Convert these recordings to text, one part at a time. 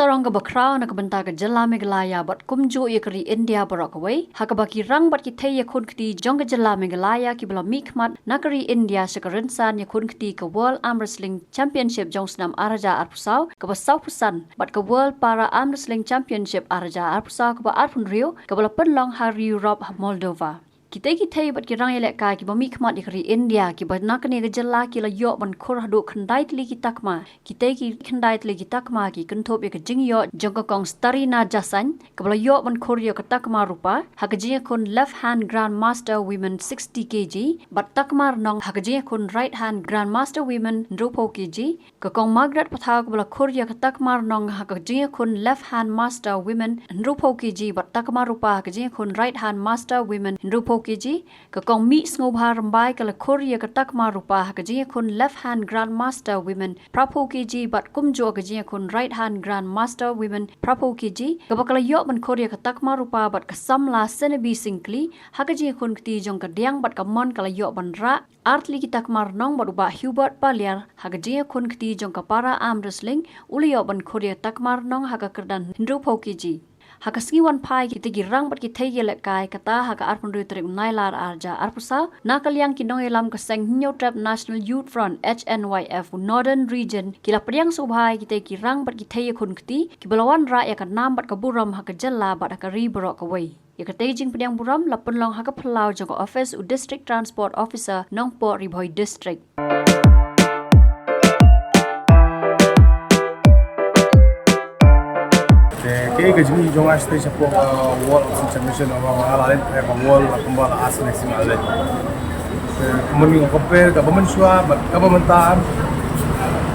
sarong ka bakraw na kabanta ka jala Meghalaya bat kumjo yakari India barakaway hakabaki rang bat kitay yakun kti jong ka jala Meghalaya kibala mikmat nakari India sakarinsan yakun kti ka World Arm Wrestling Championship jong snam Araja Arpusaw ka basaw pusan bat ka World Para Arm Wrestling Championship Araja Arpusaw ka ba Arpun Rio ka bala penlong hari Europe Moldova. Kita bat kirang elek ka ki bami khmat di India ki bat nakane ke jalla ki la yo ban khor hadu khandai tli ki takma kita ki khandai tli ki takma ki kunthop ke jing yo jong kong starina jasan ka bala yo ban khor yo ka takma rupa hakaji kun left hand grand master women 60 kg bat takmar nong hakaji kun right hand grand master women rupo kg ka kong Margaret patha ka bala khor yo ka takmar nong hakaji kun left hand master women rupo kg bat takmar rupa hakaji kun right hand master women rupo kg ka kong mi sngoba rambai ka la korea ka takma rupa ka ji kun left hand grand master women prapo kg bat kumjo ka ji kun right hand grand master women prapo kg ka bakala yo man korea ka takma rupa bat ka samla senabi singkli ha ka ji kun kti jong ka diang bat ka mon ka la yo ban ra artli ki takmar nong bat ba Hubert Paliar ha ka ji kun kti jong ka para arm wrestling uli yo ban korea takmar nong ha ka kerdan rupo kg Hakaski wan pai kita girang bat kita yelek kai kata haka arpun rutrik nailar arja arpusa nakaliang kinong elam keseng Nyotrap National Youth Front HNYF Northern Region kila priang subhai kita girang bat kita yakun kti kibalawan ra ya kanam bat kaburam haka jalla bat haka riborok away. Ya katejing priang buram lapun long haka pelau joko office u District Transport Officer Nongpo Riboy District. Kaya kajmi jong ashte chapo wall championship of alalet pa wall kumbala as next alalet muni compare government shua but government taan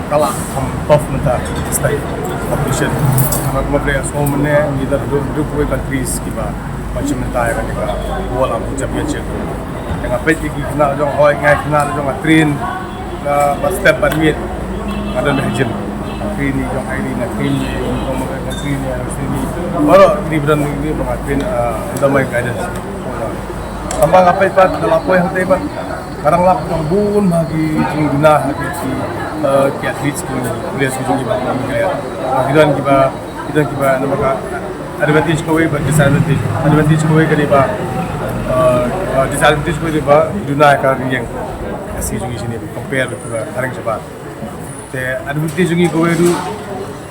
kala tough menta stay competition anak mabre so mene either group countries kiba macam menta ya kan ka wall championship dengan pet ki kena jong hoy ngai kena jong train na step by meet ada legend ini jong ini na ini ini harus ini baru ini beran ini pengakuan damai guidance tambah ngapain pak kalau apa yang tepat kadang lap yang bun bagi guna bagi si kiat reach kuliah sekolah kita kita nama advantage kau ini disadvantage kau ini kali pak disadvantage kau ini pak guna kan yang kasih jungi sini compare dengan orang cepat advantage jungi kau itu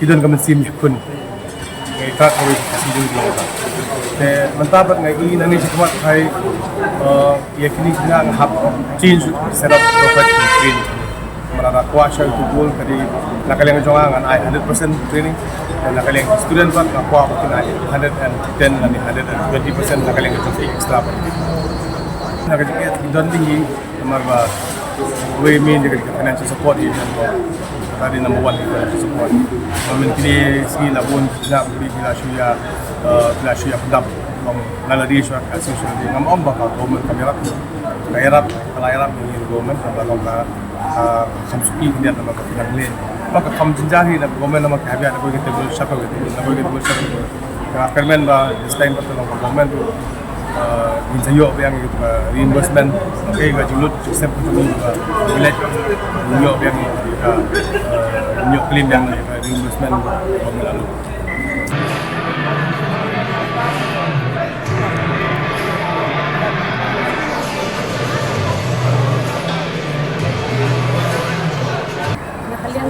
kita kan mesin pun kita kau kasih jungi dia mentapat ngai nani cakap kai ya kini kita ngahap change setup profit training merana kuasa itu goal kali nakaliang jongangan 100% training dan nakaliang student pak ngakwa mungkin 110 dan 120% nakaliang itu extra pak nakaliang don tinggi marba we mean dengan financial support ini tadi number 1 financial support menteri segi labun nak beri bila syia pendap lalari syua kasih syua ngam om bakal government kamerap kairap kalayarap ni government kalau ka samsuki dia nama ka lain maka kam jinjahi na government nama ka habia na kita boleh siapa kita boleh siapa ka permen ba this time betul government tu insayo yang itu reimbursement okay ga julut sistem tu relate yo yang yo claim yang reimbursement lalu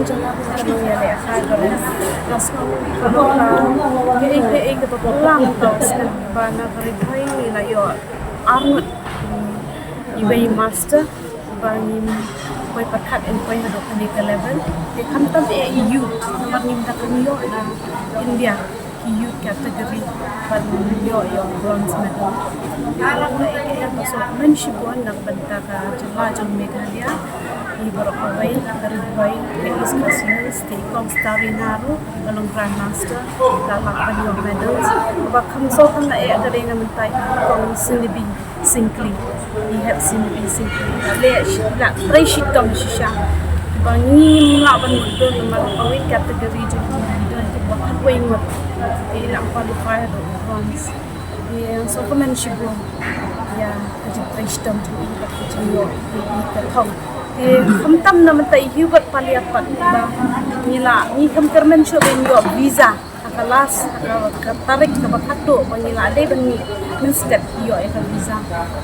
jawab dengan yang leher dan langsung kalau ke pulang terus bana beribai na yo armut ibai master bangin koi pakat en koi hado kani ke level ke kantam EU nomor nim tak yo na India EU category pan yo bronze medal kalau ke masuk menship wan nak benta ka jala jong Meghalaya Ibarakaway, Karibay, Kais Kasinas, Tikong Starinaru, Balong Grandmaster, lalakpan yung medals. Bakang so kang na ada rin naman tayo kung sinibi singkli. Ihap sinibi singkli. Try sheet kang siya. Bangin laban mo doon naman away category dyan doon. Bakang way mo. Ilang qualifier doon. Bronze. So kuman siya bro. Ya, kajip try sheet kang siya. Ikatong. Không tâm là mình tại Hubert Paliar pat ba nila ni kam kermen sho ben yo visa akalas tarik ke bakado pangila ade bengi step yo e kan visa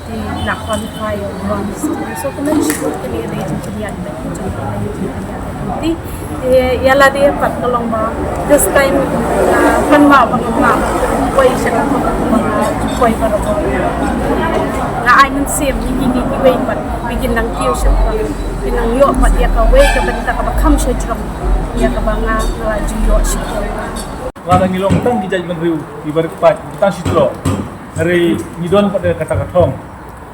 di nak qualify bronze so kemen shoot ke ni region kalian di yala dia pat kalong ba this time kan ma koi syak koi para ko na ai men sim ni wei pat bikin nang kiu syak pinang yo pat ya ka wei ka benta ka bakam shajram ya ka banga laju yo syak Rada ngilong tang di judgment review ibarat pat tang sitro hari nidon pada kata-katong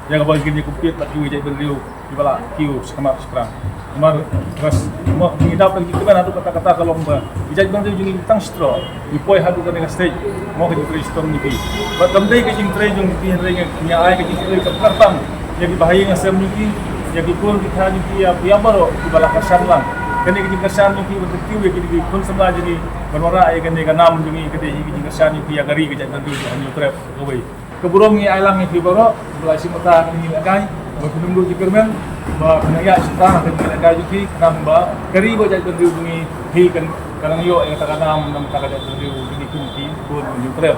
yang bagi ni kupit pat di judgment review di bala kiu sekamar sekarang mar terus mau mengidap lagi kita ada kata-kata kalau mbak di judgment review jung tang sitro di poi hadu kan dengan stage mau ke di storm ni bi but kamdai ke jing train jung di hari nya ai ke jing train ke pertang yang bahaya ngasem ni yang ikut kita ni ya baro di bala kasan lang kani ke kesan ni untuk tiu ke di kun semla jadi berwara ai kani kanam jungi ke di kesan ni ya gari ke jangan tu hanya trap goi keburung ni ailang ni baro belai mata ni agai berpenunggu di permen ba penaya sita ke ni agai juki kanam ba gari bo jangan tu jungi hi kan kanang yo yang takanam nam takada tu jungi kunti kun ni trap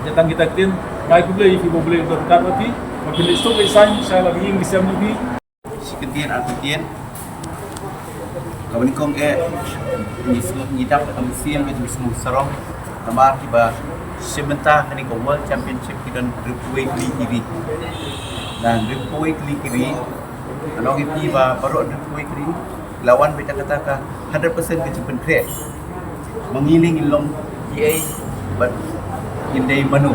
jatan kita tin gai boleh fi boleh berkat mati makin istu design saya lagi yang disam ni Seketian artian kawan kong ni dapat mesin macam semua sarong nama tiba sementara ni ko World Championship kita Ripway Kiri dan Ripway Kiri kalau kita ba baru Ripway Kiri lawan beta kata 100% kecepen krek mengiling ilong EA but indai manu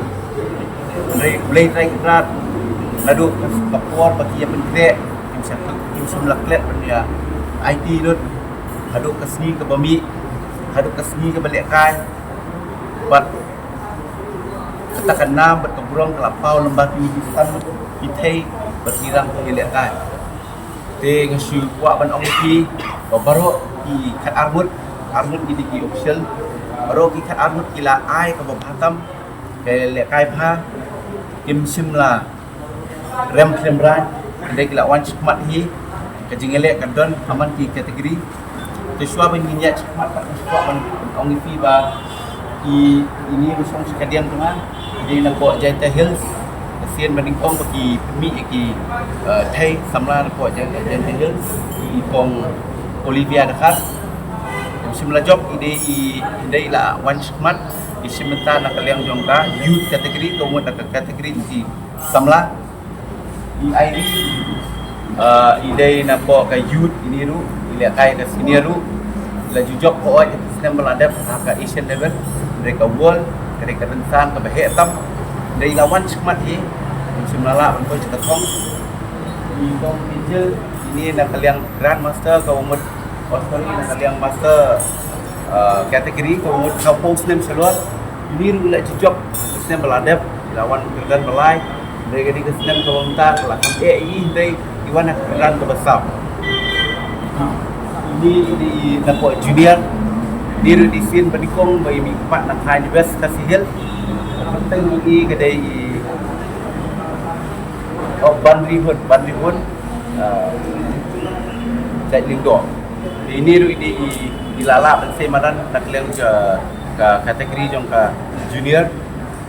boleh try kerat lalu kapor bagi yang penkrek yang semlaklet dia IT dot haduk ke sini ke bami haduk ke sini ke balik kai buat katakan nam berkeburung kelapau lembah pinggiran pitei berkirang ke balik kai te ngasu kuat ban ongki baru ki kat armut di ki official baru ki kat armut kila ai ke batam ke balik kai pha kim simla rem kremran dek kila wan mat hi kejingele kadon aman ki kategori Tesua menginjak cepat Tesua mengongi fiba ini busong sekadian tengah jadi nak buat Jaya Hills kesian meningkong bagi mi ki Thai samla nak buat Jaya Hills di kong Olivia dekat semula job ide ila wan mat di sementara nak kalian jongka youth kategori kemudian nak kategori di samla di ID ide nak buat ke youth ini ru lihat kai ke senior tu laju job ko ai sistem meladap ke Asian level mereka world mereka rentan ke bahaya tam dari lawan cemat ni semula untuk cetak kong di kong angel ini nak kalian grand master ke umur Australia nak kalian master kategori ke umur kau post name seluar ini ru laju job sistem meladap lawan kerdan melai mereka di sistem kewentar kelakam AI dari iwan nak kerdan ke besar ini di nampak junior diri di scene pendikong bagi empat nak high best kasih hil penting ini kedai bandri pun cak lingdo ini di lalap saya madan nak leng ke kategori jong ke junior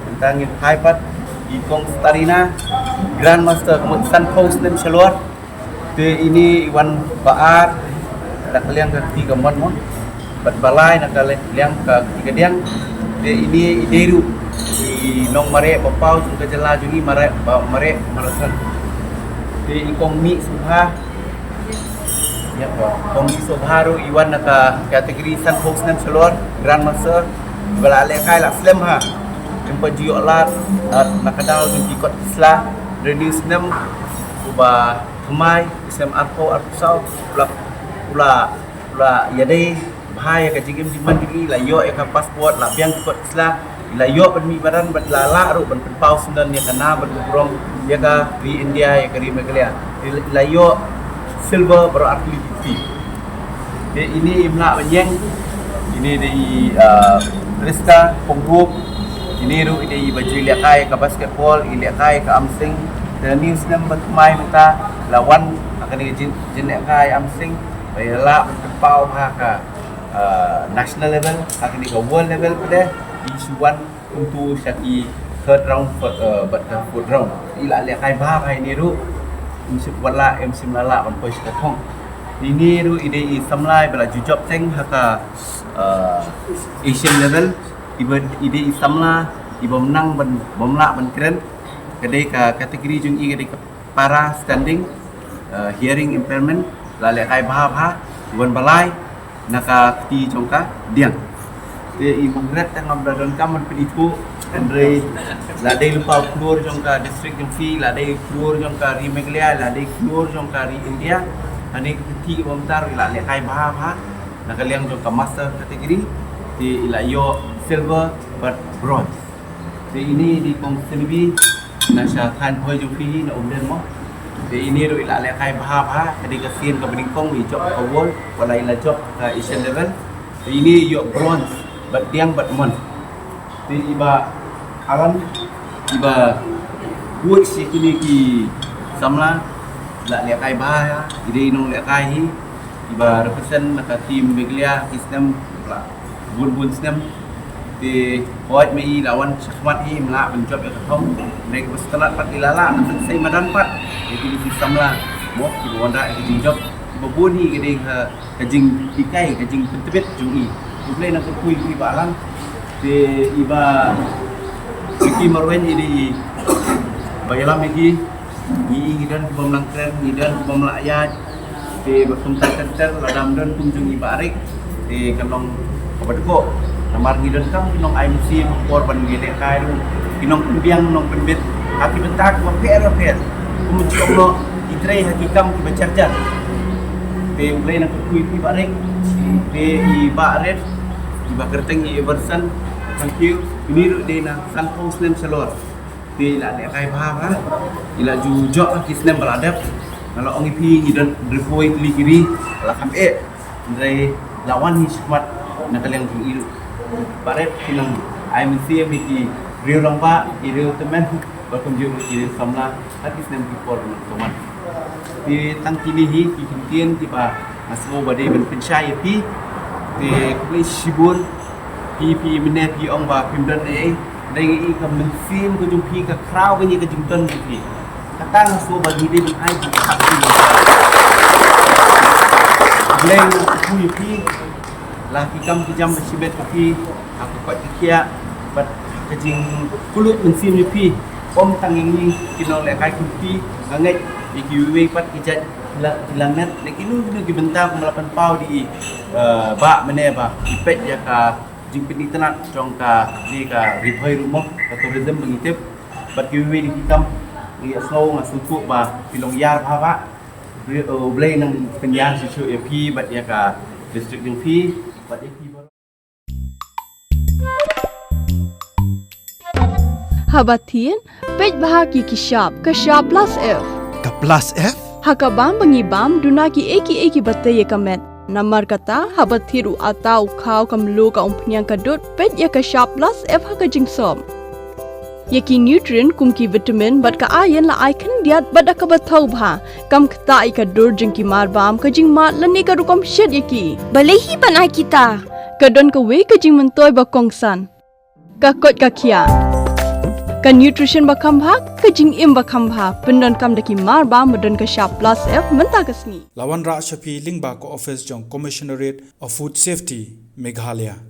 tentang high part di kong starina grandmaster kemudian post nem seluar ini Iwan Baar nak kalian ke tiga mon berbalai nak kalian ke tiga diang ini ideru di nong mare bapau juga jela jungi mare marasan di ikong mi subha ya kong mi subharu Iwan nak kategori san host nem seluar grandmaster balale kai la slam ha jumpa jiok lat nak kadal di kot islah renews nem ubah kemai isem arko arsau pula ya deh bahaya ke jigim jiman diri la yo ka pasport la biang kot islah la yo ben mi badan bet lala ru ben pau sundan ya kana ben burong ya ka di India ya kari megalia la yo silver baru atletik ini imla benyeng ini di Rizka Ponggup ini ru di baju liakai ke basketball liakai ke amsing dan news number mai minta lawan akan jenek kai amsing baiklah pau ha ka national level, kini ke world level pada isuan untuk syaki third round but fourth round. Ila lihat kai bah kai ni ru musim wala musim lala on pois katong. Ini ru ide samlai bela jujop teng haka Asian level ide samla iba menang bomla ban keren kedai ka kategori jung i kedai ka para standing hearing impairment la lihat kai bah buan balai naka ti jongka diang. Dia imongret tengah berada kamar penipu Andre ladai lupa keluar jongka district Jemfi ladai keluar jongka ri Meghalaya ladai keluar jongka ri India ane ti bomtar ila le kai bah nak liang jongka master kategori di ila yo silver but bronze. Di ini di kong selibi nasa kan hoi Jemfi na umden mo. Di ini ro ila le kai bah kadi ka sin ka beningkong i job award wala ila job ka Asian level. Di ini yo bronze but diang but mon. Di iba alam iba buat sekini ki samla la le kai bah ide inong le kai hi iba represent naka team Meghalaya sistem la bun sistem di hoit mai lawan squad hi mla penjob ya thong nek setelah pat dilala sai madan pat itu di samla mo ki wanda ki job bubun hi gede ka jing dikai ka jing pentebet jungi boleh nak kui ki balang di iba Iki marwen ini bayalam iki ni dan pemlang keren ni dan pemlang ayat di bertumtai tenter ladam dan kunjung ibarik di kanong kabadko namar ni dan kam kinong IMC korban gede kai du kinong kumbiang nong penbit hati bentak maper kumuncok no itre hakikam ki bacarjar di ulai nak kui ibarik di ibaret di bakerteng i version. Thank you. Ini ru dena sanpong snem selor. Di la le kai bah ila jujok kisnem beradab. Kalau ong ipi ni dan repoi kili kiri la kam dari lawan ni smat nak yang ju ilu. Baret kinang IMC miki riu lomba riu temen bakum ju kiri samla hati snem kipor teman. Di tang kini hi kintien tiba masuk badai ben pensyai pi di kuli sibur PP menet pi ong ba pimdan dai i ka mensim ko jung pi ka kraw ni ka jung ton pi katang so bagi dia ai ji tak pi leng ku pi lah ki kam ki jam sibet pi aku pat kia bat ka jing kulut mensim ni pi om tanging ni kino le kai ku pi nganget iki we pat ki jat hilangat nek inu ni bentar melapan pau di ba mene ba ipet ya ka jing penitenan jongka ni ka ribai rumah ka tourism mengitip bat kiwi di hitam ni asau ngasuku ba pilong yar bhawa blay nang penyan sisu EP bat ya ka district Jemfi bat EP Habatin pej bahagi kishap kashap plus F ka plus F hakabam bangibam dunaki eki batay kamet Namar kata habat thiru atau khau kamlu ka umpnyang kadut pet ya ka sharp plus F ka jingsom. Yaki nutrient kum ki vitamin bat ka ayan la icon diat bat ka bathau bha kam khta I ka dur jing ki mar bam ka jing mat lani ka rukom shed yaki. Balehi banai kita. Ka don ka we ka jing mentoy ba kongsan. Ka kot ka khia. Ka nutrition ba khambha ka jing im ba khambha pendon kam daki mar ba modon ka sharp plus F menta kasni Lawan Ra Shafi Lingba ko office jong Commissionerate of Food Safety Meghalaya